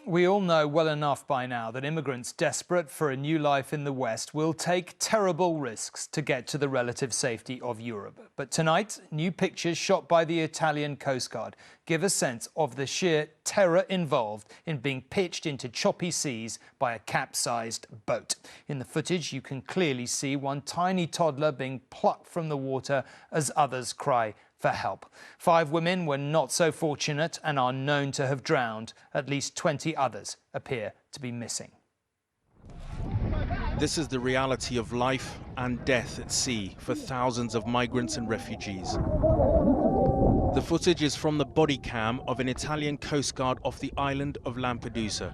We all know well enough by now that immigrants desperate for a new life in the West will take terrible risks to get to the relative safety of Europe. But tonight, new pictures shot by the Italian Coast Guard give a sense of the sheer terror involved in being pitched into choppy seas by a capsized boat. In the footage, you can clearly see one tiny toddler being plucked from the water as others cry for help. 5 women were not so fortunate and are known to have drowned. At least 20 others appear to be missing. This is the reality of life and death at sea for thousands of migrants and refugees. The footage is from the body cam of an Italian coast guard off the island of Lampedusa,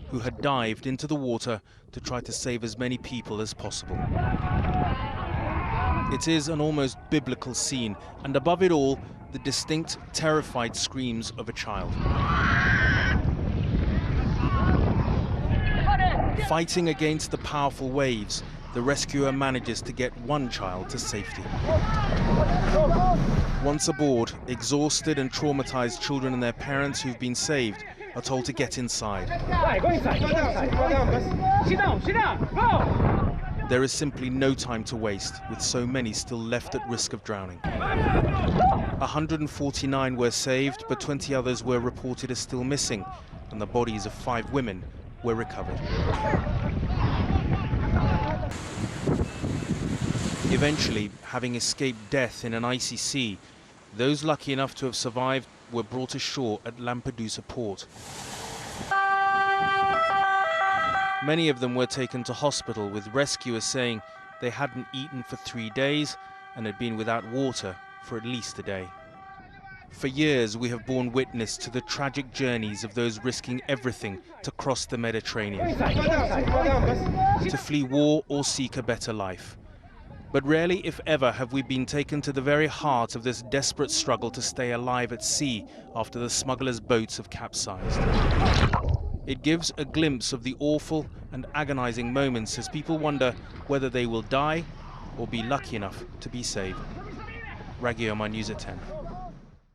who had dived into the water to try to save as many people as possible. It is an almost biblical scene, and above it all, the distinct, terrified screams of a child. Fighting against the powerful waves, the rescuer manages to get one child to safety. Once aboard, exhausted and traumatized children and their parents who've been saved are told to get inside. Go inside. Sit down, go! There is simply no time to waste, with so many still left at risk of drowning. 149 were saved, but 20 others were reported as still missing, and the bodies of 5 women were recovered. Eventually, having escaped death in an icy sea, those lucky enough to have survived were brought ashore at Lampedusa port. Many of them were taken to hospital, with rescuers saying they hadn't eaten for 3 days and had been without water for at least a day. For years, we have borne witness to the tragic journeys of those risking everything to cross the Mediterranean, to flee war or seek a better life. But rarely, if ever, have we been taken to the very heart of this desperate struggle to stay alive at sea after the smugglers' boats have capsized. It gives a glimpse of the awful and agonizing moments as people wonder whether they will die or be lucky enough to be saved. Raggy Omar, News at 10.